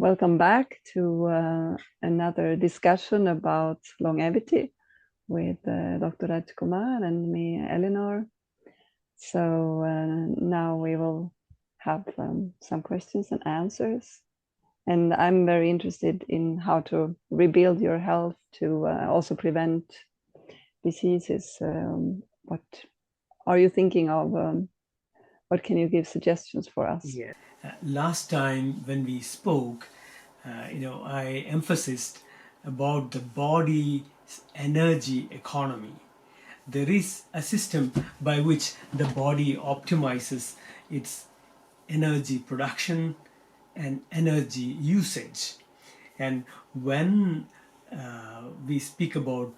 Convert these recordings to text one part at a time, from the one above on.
Welcome back to another discussion about longevity with Dr. Rajkumar and me, Eleanor. So now we will have some questions and answers. And I'm very interested in how to rebuild your health to also prevent diseases. What are you thinking of? What can you give suggestions for us? Yeah. Last time when we spoke, I emphasized about the body's energy economy. There is a system by which the body optimizes its energy production and energy usage. And when we speak about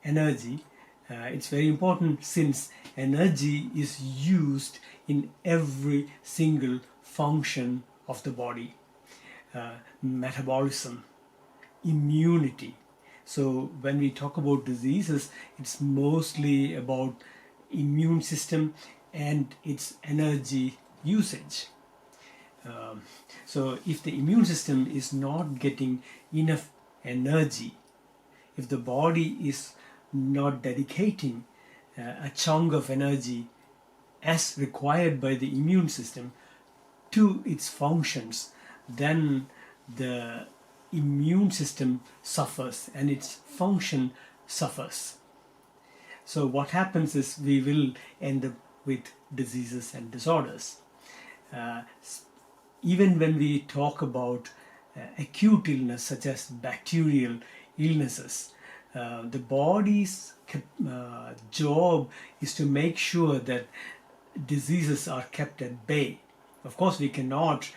energy, it's very important since energy is used in every single function of the body. Metabolism, immunity. So when we talk about diseases, it's mostly about immune system and its energy usage. So if the immune system is not getting enough energy, if the body is not dedicating a chunk of energy as required by the immune system to its functions, then the immune system suffers and its function suffers. So what happens is we will end up with diseases and disorders. Uh, Even when we talk about acute illness such as bacterial illnesses, the body's job is to make sure that diseases are kept at bay. Of course, we cannot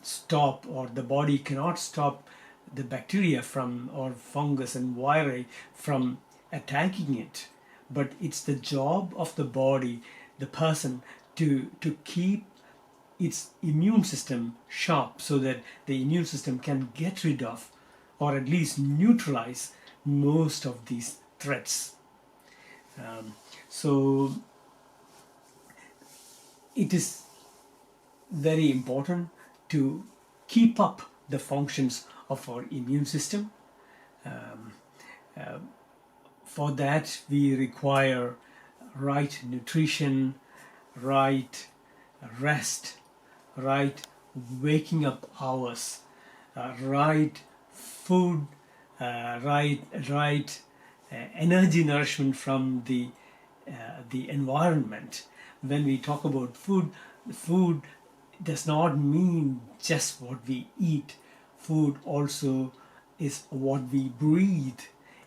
stop, or the body cannot stop the bacteria from, or fungus and viri from attacking it. But it's the job of the body, the person, to keep its immune system sharp so that the immune system can get rid of or at least neutralize most of these threats. So it is very important to keep up the functions of our immune system. For that, we require right nutrition, right rest, right waking up hours, right food, right energy nourishment from the environment. When we talk about food, food does not mean just what we eat. Food also is what we breathe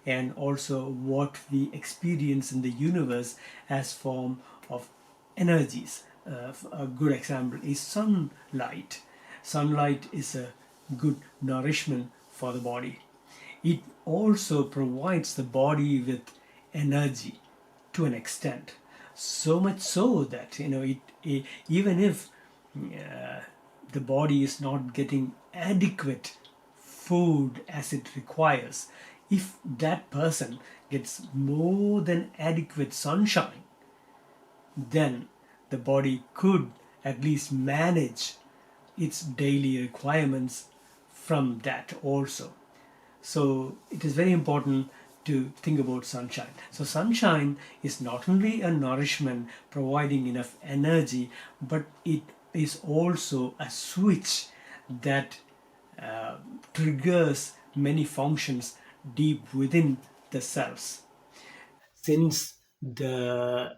and also what we experience in the universe as form of energies. A good example is sunlight. Sunlight is a good nourishment for the body. It also provides the body with energy to an extent, so much so that even if the body is not getting adequate food as it requires, if that person gets more than adequate sunshine, then the body could at least manage its daily requirements from that also. So it is very important to think about sunshine. So sunshine is not only a nourishment providing enough energy, but it is also a switch that triggers many functions deep within the cells. Since the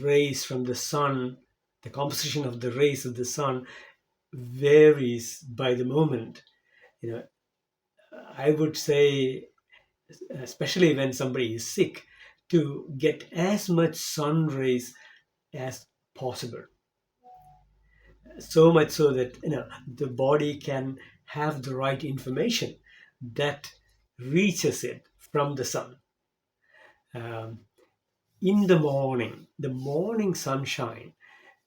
rays from the sun, the composition of the rays of the sun varies by the moment. You know, I would say, especially when somebody is sick, to get as much sun rays as possible. So much so that the body can have the right information that reaches it from the sun. Um, in the morning sunshine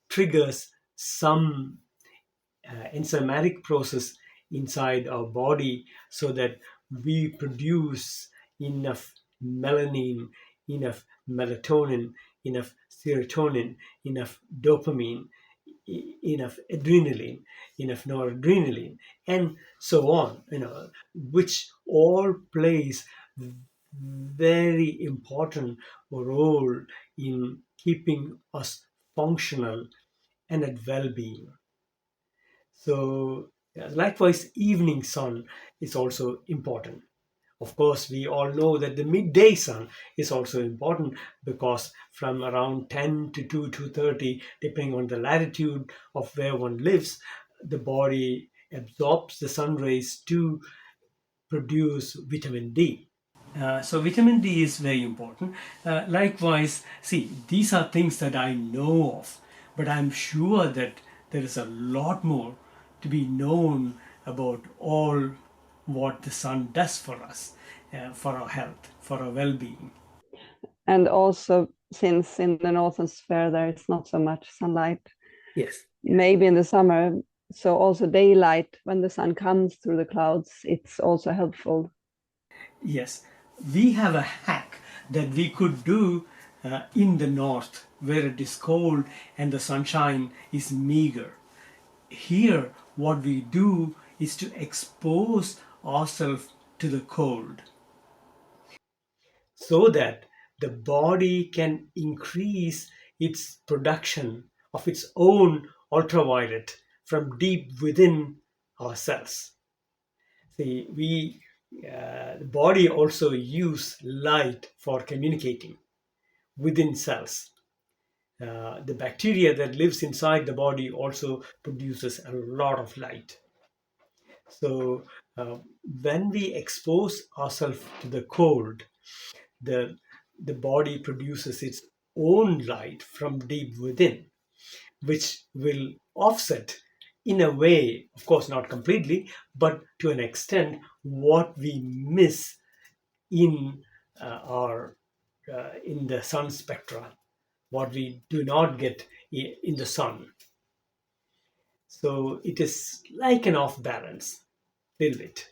triggers some enzymatic process inside our body so that we produce enough melanin, enough melatonin, enough serotonin, enough dopamine enough adrenaline, enough noradrenaline, and so on, which all plays very important role in keeping us functional and at well-being. So, yeah, likewise, evening sun is also important. Of course, we all know that the midday sun is also important because from around 10 to 2:30, depending on the latitude of where one lives, the body absorbs the sun rays to produce vitamin D. So vitamin D is very important. Likewise, see, these are things that I know of, but I'm sure that there is a lot more to be known about all what the sun does for us, for our health, for our well-being. And also, since in the northern sphere there is not so much sunlight, Yes. maybe in the summer, so also daylight when the sun comes through the clouds, it's also helpful. Yes, we have a hack that we could do in the north where it is cold and the sunshine is meager. Here, what we do is to expose ourselves to the cold so that the body can increase its production of its own ultraviolet from deep within ourselves. See, the body also use light for communicating within cells. The bacteria that lives inside the body also produces a lot of light. So when we expose ourselves to the cold, the the body produces its own light from deep within, which will offset in a way, of course not completely, but to an extent, what we miss in our in the sun spectra, what we do not get in the sun. So it is like an off balance, little bit.